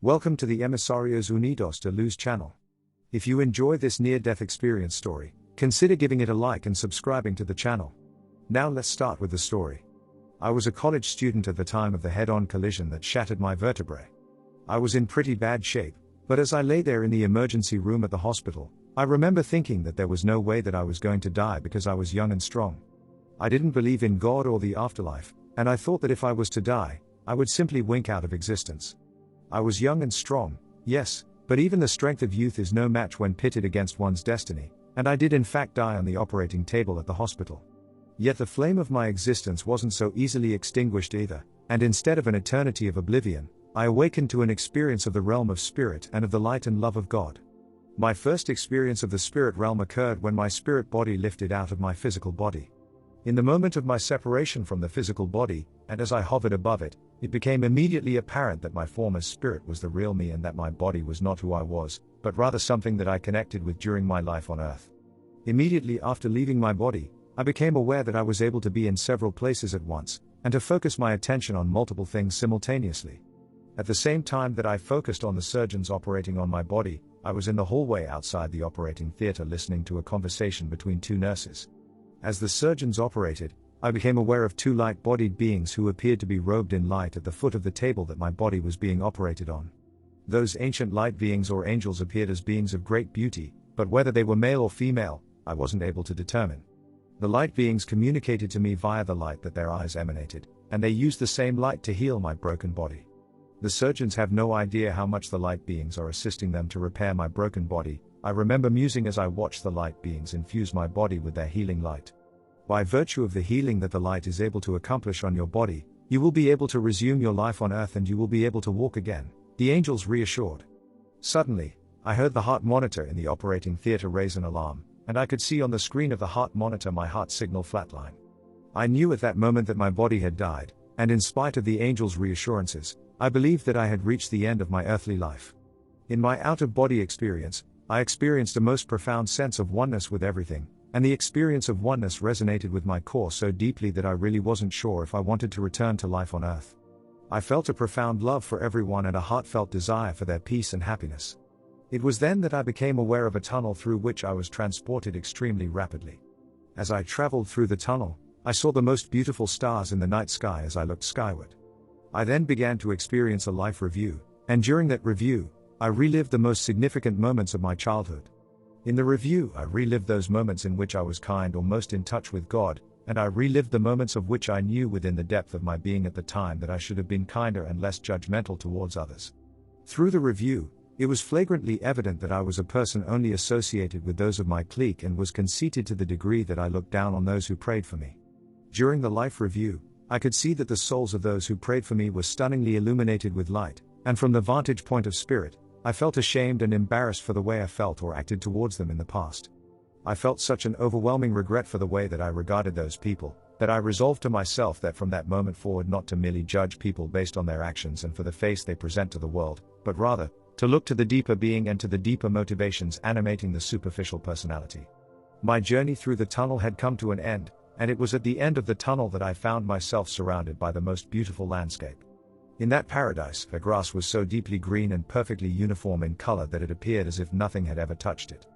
Welcome to the Emisarios Unidos de Luz channel. If you enjoy this near-death experience story, consider giving it a like and subscribing to the channel. Now let's start with the story. I was a college student at the time of the head-on collision that shattered my vertebrae. I was in pretty bad shape, but as I lay there in the emergency room at the hospital, I remember thinking that there was no way that I was going to die because I was young and strong. I didn't believe in God or the afterlife, and I thought that if I was to die, I would simply wink out of existence. I was young and strong, yes, but even the strength of youth is no match when pitted against one's destiny, and I did in fact die on the operating table at the hospital. Yet the flame of my existence wasn't so easily extinguished either, and instead of an eternity of oblivion, I awakened to an experience of the realm of spirit and of the light and love of God. My first experience of the spirit realm occurred when my spirit body lifted out of my physical body. In the moment of my separation from the physical body, and as I hovered above it, it became immediately apparent that my former spirit was the real me and that my body was not who I was, but rather something that I connected with during my life on earth. Immediately after leaving my body, I became aware that I was able to be in several places at once, and to focus my attention on multiple things simultaneously. At the same time that I focused on the surgeons operating on my body, I was in the hallway outside the operating theater listening to a conversation between two nurses. As the surgeons operated, I became aware of two light-bodied beings who appeared to be robed in light at the foot of the table that my body was being operated on. Those ancient light beings or angels appeared as beings of great beauty, but whether they were male or female, I wasn't able to determine. The light beings communicated to me via the light that their eyes emanated, and they used the same light to heal my broken body. The surgeons have no idea how much the light beings are assisting them to repair my broken body. I remember musing as I watched the light beings infuse my body with their healing light. By virtue of the healing that the light is able to accomplish on your body, you will be able to resume your life on earth and you will be able to walk again, the angels reassured. Suddenly, I heard the heart monitor in the operating theater raise an alarm, and I could see on the screen of the heart monitor my heart signal flatline. I knew at that moment that my body had died, and in spite of the angels' reassurances, I believed that I had reached the end of my earthly life. In my out-of-body experience, I experienced a most profound sense of oneness with everything, and the experience of oneness resonated with my core so deeply that I really wasn't sure if I wanted to return to life on earth. I felt a profound love for everyone and a heartfelt desire for their peace and happiness. It was then that I became aware of a tunnel through which I was transported extremely rapidly. As I traveled through the tunnel, I saw the most beautiful stars in the night sky as I looked skyward. I then began to experience a life review, and during that review, I relived the most significant moments of my childhood. In the review, I relived those moments in which I was kind or most in touch with God, and I relived the moments of which I knew within the depth of my being at the time that I should have been kinder and less judgmental towards others. Through the review, it was flagrantly evident that I was a person only associated with those of my clique and was conceited to the degree that I looked down on those who prayed for me. During the life review, I could see that the souls of those who prayed for me were stunningly illuminated with light, and from the vantage point of spirit, I felt ashamed and embarrassed for the way I felt or acted towards them in the past. I felt such an overwhelming regret for the way that I regarded those people, that I resolved to myself that from that moment forward not to merely judge people based on their actions and for the face they present to the world, but rather, to look to the deeper being and to the deeper motivations animating the superficial personality. My journey through the tunnel had come to an end, and it was at the end of the tunnel that I found myself surrounded by the most beautiful landscape. In that paradise, the grass was so deeply green and perfectly uniform in color that it appeared as if nothing had ever touched it.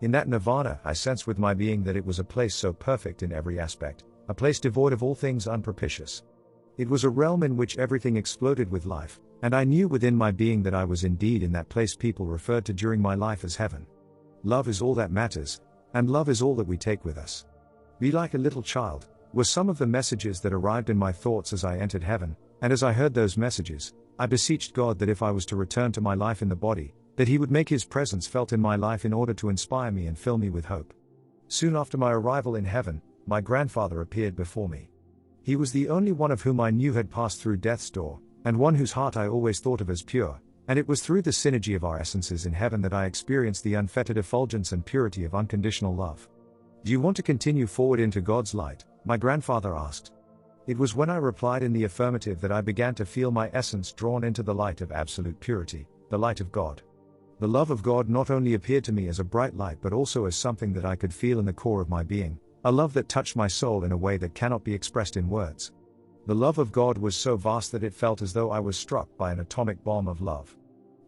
In that nirvana, I sensed with my being that it was a place so perfect in every aspect, a place devoid of all things unpropitious. It was a realm in which everything exploded with life, and I knew within my being that I was indeed in that place people referred to during my life as heaven. Love is all that matters, and love is all that we take with us. Be like a little child, were some of the messages that arrived in my thoughts as I entered heaven. And as I heard those messages, I beseeched God that if I was to return to my life in the body, that He would make His presence felt in my life in order to inspire me and fill me with hope. Soon after my arrival in heaven, my grandfather appeared before me. He was the only one of whom I knew had passed through death's door, and one whose heart I always thought of as pure, and it was through the synergy of our essences in heaven that I experienced the unfettered effulgence and purity of unconditional love. Do you want to continue forward into God's light? My grandfather asked. It was when I replied in the affirmative that I began to feel my essence drawn into the light of absolute purity, the light of God. The love of God not only appeared to me as a bright light but also as something that I could feel in the core of my being, a love that touched my soul in a way that cannot be expressed in words. The love of God was so vast that it felt as though I was struck by an atomic bomb of love.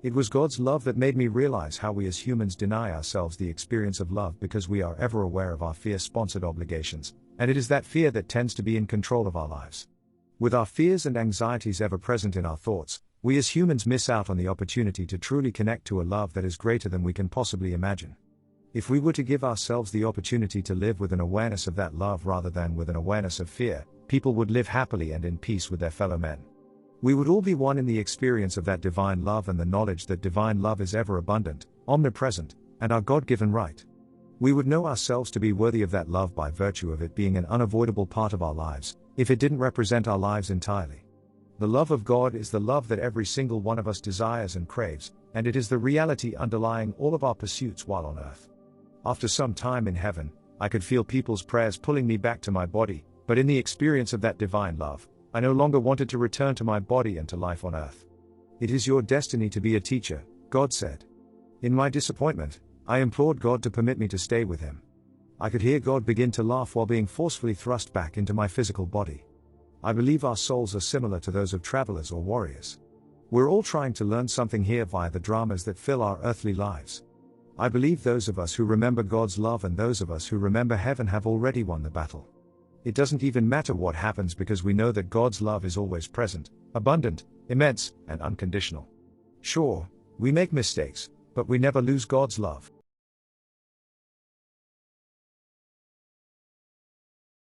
It was God's love that made me realize how we as humans deny ourselves the experience of love because we are ever aware of our fear-sponsored obligations, and it is that fear that tends to be in control of our lives. With our fears and anxieties ever present in our thoughts, we as humans miss out on the opportunity to truly connect to a love that is greater than we can possibly imagine. If we were to give ourselves the opportunity to live with an awareness of that love rather than with an awareness of fear, people would live happily and in peace with their fellow men. We would all be one in the experience of that divine love and the knowledge that divine love is ever abundant, omnipresent, and our God-given right. We would know ourselves to be worthy of that love by virtue of it being an unavoidable part of our lives, if it didn't represent our lives entirely. The love of God is the love that every single one of us desires and craves, and it is the reality underlying all of our pursuits while on earth. After some time in heaven, I could feel people's prayers pulling me back to my body, but in the experience of that divine love, I no longer wanted to return to my body and to life on earth. It is your destiny to be a teacher, God said. In my disappointment, I implored God to permit me to stay with him. I could hear God begin to laugh while being forcefully thrust back into my physical body. I believe our souls are similar to those of travelers or warriors. We're all trying to learn something here via the dramas that fill our earthly lives. I believe those of us who remember God's love and those of us who remember heaven have already won the battle. It doesn't even matter what happens because we know that God's love is always present, abundant, immense, and unconditional. Sure, we make mistakes, but we never lose God's love.